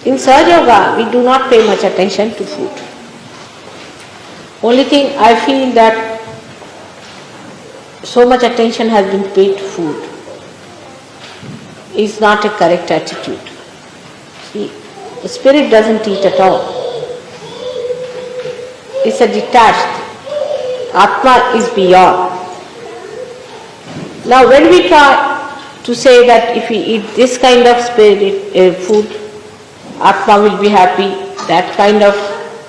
In Sahaja Yoga, we do not pay much attention to food. Only thing I feel that so much attention has been paid to food is not a correct attitude. See, the spirit doesn't eat at all. It's a detached. Atma is beyond. Now when we try to say that if we eat this kind of food, Atma will be happy, that kind of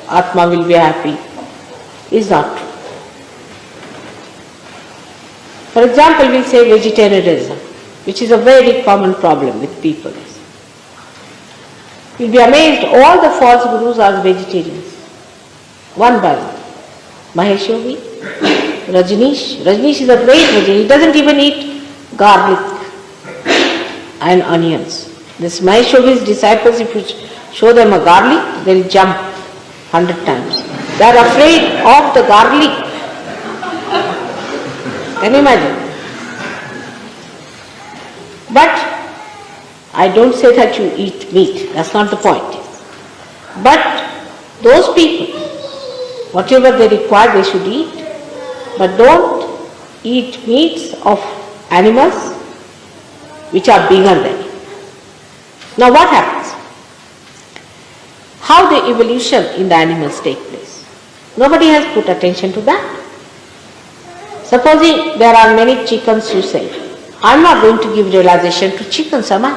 Atma will be happy, is not true. For example, we say vegetarianism, which is a very common problem with people. You'll be amazed, all the false gurus are vegetarians. One by one. Mahesh Yogi, Rajneesh. Rajneesh is a great vegetarian. He doesn't even eat garlic and onions. This Mahesh Yogi's disciples, if you show them a garlic, they'll jump 100 times. They are afraid of the garlic. Can you imagine? But I don't say that you eat meat. That's not the point. But those people, whatever they require, they should eat. But don't eat meats of animals which are bigger than you. Now what happens? How the evolution in the animals take place? Nobody has put attention to that. Supposing there are many chickens, you say, I'm not going to give realization to chickens, am I?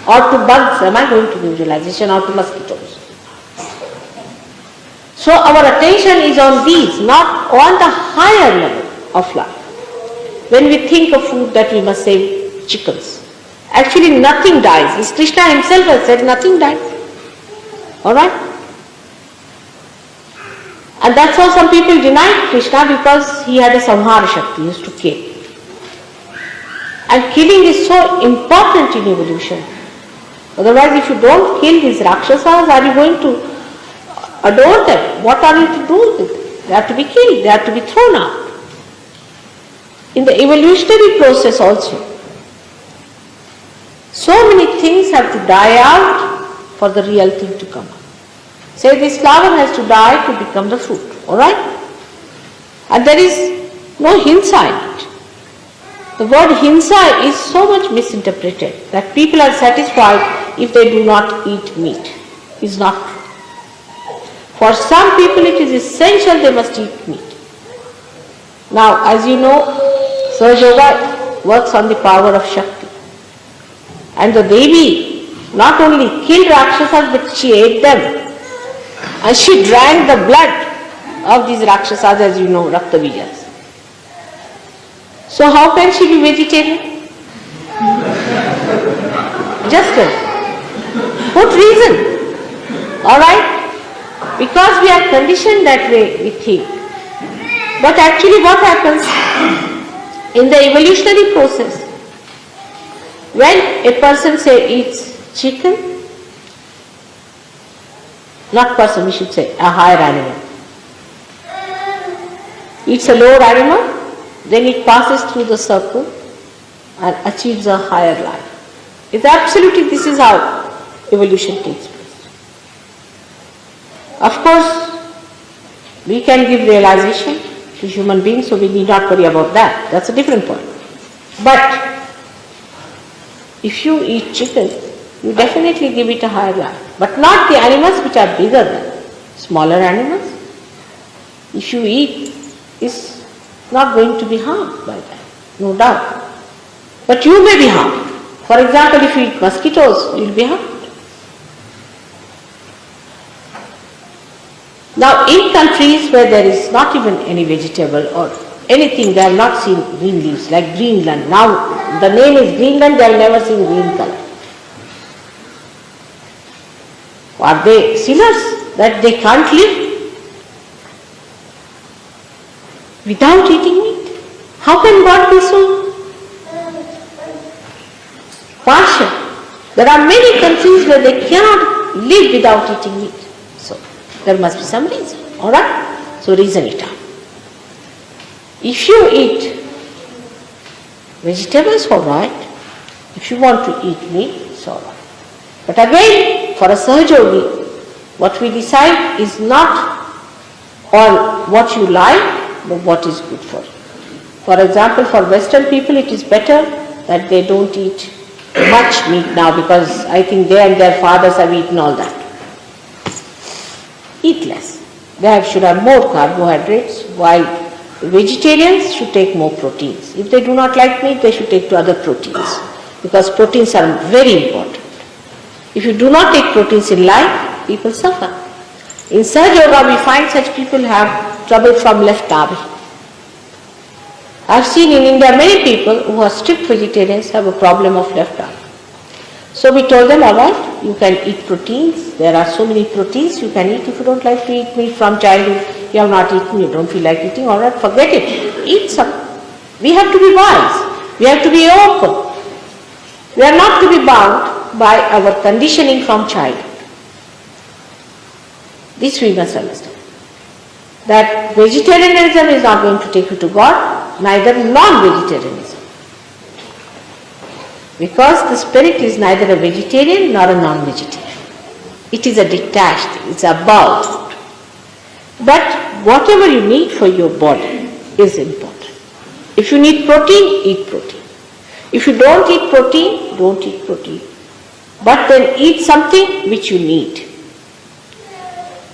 Or to bugs, am I going to give realization, or to mosquitoes? So our attention is on these, not on the higher level of life. When we think of food, that we must save chickens. Actually nothing dies. As Krishna himself has said, nothing dies. Alright? And that's how some people denied Krishna, because he had a samhara shakti, he used to kill. And killing is so important in evolution. Otherwise, if you don't kill these Rakshasas, are you going to adore them? What are you to do with them? They have to be killed, they have to be thrown out. In the evolutionary process also, so many things have to die out for the real thing to come up. Say this flower has to die to become the fruit, alright? And there is no hinsa in it. The word hinsa is so much misinterpreted that people are satisfied if they do not eat meat. It's not true. For some people it is essential they must eat meat. Now, as you know, Sahaja Yoga works on the power of Shakti. And the Devi not only killed Rakshasas, but she ate them. And she drank the blood of these Rakshasas, as you know, Raktavijas. So how can she be vegetarian? Just what reason? Alright? Because we are conditioned that way, we think. But actually what happens in the evolutionary process, when a person say eats chicken, not person, we should say, a higher animal, eats a lower animal, then it passes through the circle and achieves a higher life. It's absolutely, this is how evolution takes place. Of course, we can give realization to human beings, so we need not worry about that. That's a different point. But if you eat chicken, you definitely give it a higher life. But not the animals which are bigger than smaller animals. If you eat, it's not going to be harmed by that, no doubt. But you may be harmed. For example, if you eat mosquitoes, you will be harmed. Now, in countries where there is not even any vegetable or anything, they have not seen green leaves, like Greenland. Now, the name is Greenland, they have never seen green color. Are they sinners that they can't live without eating meat? How can God be so partial? There are many countries where they cannot live without eating meat. So, there must be some reason, alright? So, reason it out. If you eat vegetables, alright. If you want to eat meat, it's alright. But again, for a Sahajogi, what we decide is not on what you like, but what is good for you. For example, for Western people, it is better that they don't eat much meat now, because I think they and their fathers have eaten all that. Eat less. They should have more carbohydrates, while vegetarians should take more proteins. If they do not like meat, they should take to other proteins, because proteins are very important. If you do not take proteins in life, people suffer. In Sahaja Yoga, we find such people have trouble from left arm. I have seen in India many people who are strict vegetarians have a problem of left arm. So we told them, all right, you can eat proteins. There are so many proteins you can eat. If you don't like to eat meat from childhood, you have not eaten, you don't feel like eating, all right, forget it. Eat some. We have to be wise. We have to be open. We are not to be bound by our conditioning from childhood. This we must understand. That vegetarianism is not going to take you to God, neither non-vegetarianism. Because the spirit is neither a vegetarian nor a non-vegetarian. It is a detached, it's above. But whatever you need for your body is important. If you need protein, eat protein. If you don't eat protein, don't eat protein. But then eat something which you need.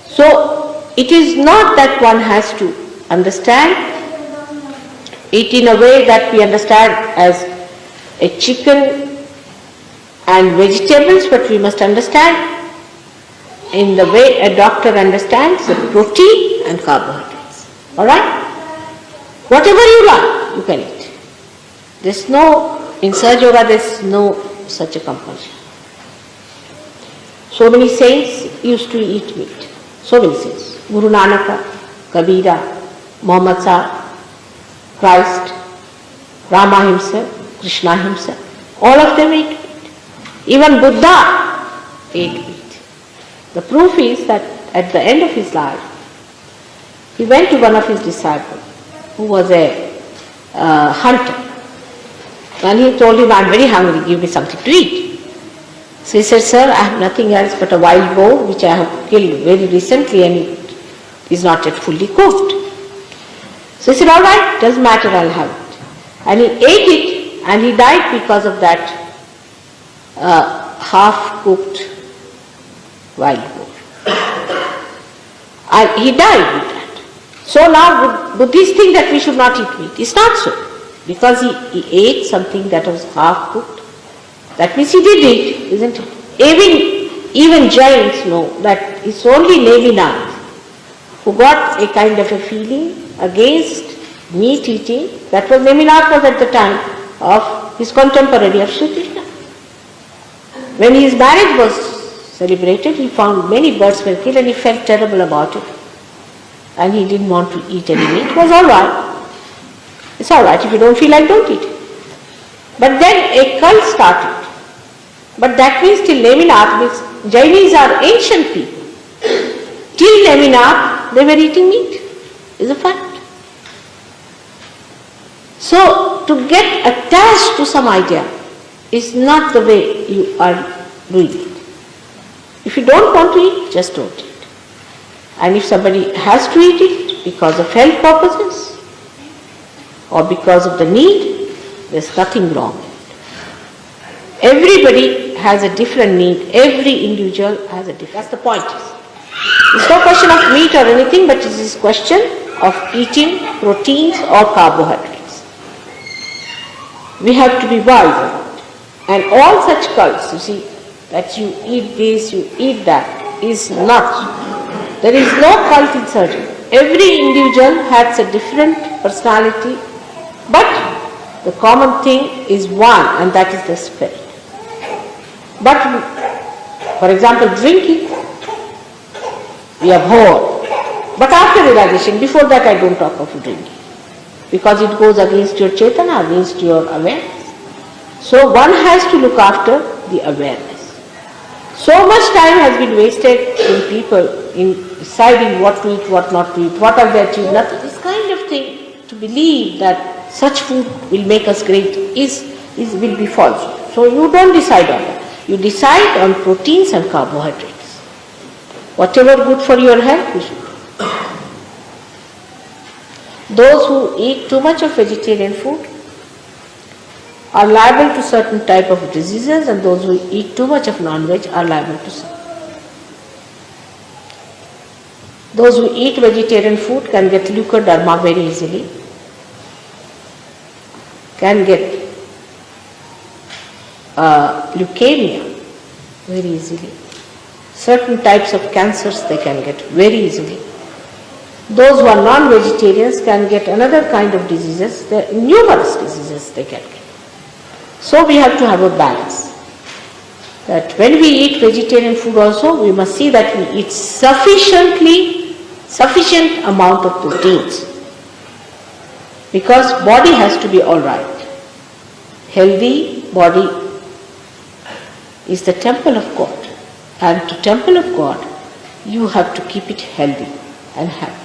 So it is not that one has to understand it in a way that we understand as a chicken and vegetables, but we must understand in the way a doctor understands the protein and carbohydrates. Alright? Whatever you like, you can eat. There's no, in Sahaja Yoga there's no such a compulsion. So many saints used to eat meat. So many saints. Guru Nanaka, Kabira, Muhammad Sahib, Christ, Rama himself, Krishna himself, all of them ate meat. Even Buddha ate meat. The proof is that at the end of his life, he went to one of his disciples who was a hunter. And he told him, I'm very hungry, give me something to eat. So he said, sir, I have nothing else but a wild boar which I have killed very recently and it is not yet fully cooked. So he said, all right, doesn't matter, I'll have it. And he ate it and he died because of that half-cooked wild boar. And he died with that. So now Buddhists think that we should not eat meat. It's not so. Because he ate something that was half-cooked. That means he did it, isn't it? Even Jains know that it's only Nevinath who got a kind of a feeling against meat eating. That was Nevinath was at the time of his contemporary of Sri Krishna. When his marriage was celebrated, he found many birds were killed and he felt terrible about it. And he didn't want to eat any meat. It was all right. It's all right. If you don't feel like, don't eat. But then a cult started. But that means till Nevinath, means Jainis are ancient people. Till Nevinath, they were eating meat. Is a fact. So to get attached to some idea is not the way you are doing it. If you don't want to eat, just don't eat. And if somebody has to eat it because of health purposes or because of the need, there's nothing wrong. Everybody has a different need. Every individual has a different. That's the point. It's no question of meat or anything, but it is question of eating proteins or carbohydrates. We have to be wise about it. And all such cults, you see, that you eat this, you eat that, is not. There is no cult in surgery. Every individual has a different personality, but the common thing is one, and that is the spirit. But, for example, drinking, we abhor. But after realization, before that I don't talk of drinking. Because it goes against your chetana, against your awareness. So one has to look after the awareness. So much time has been wasted in people in deciding what to eat, what not to eat, what have they achieved, nothing. This kind of thing, to believe that such food will make us great will be false. So you don't decide on that. You decide on proteins and carbohydrates. Whatever good for your health, you should do. Those who eat too much of vegetarian food are liable to certain type of diseases, and those who eat too much of non-veg are liable to some. Those who eat vegetarian food can get leukoderma very easily, can get leukemia very easily. Certain types of cancers they can get very easily. Those who are non-vegetarians can get another kind of diseases, there are numerous diseases they can get. So we have to have a balance. That when we eat vegetarian food also, we must see that we eat sufficient amount of proteins. Because body has to be alright. Healthy body is the temple of God. And to temple of God, you have to keep it healthy and happy.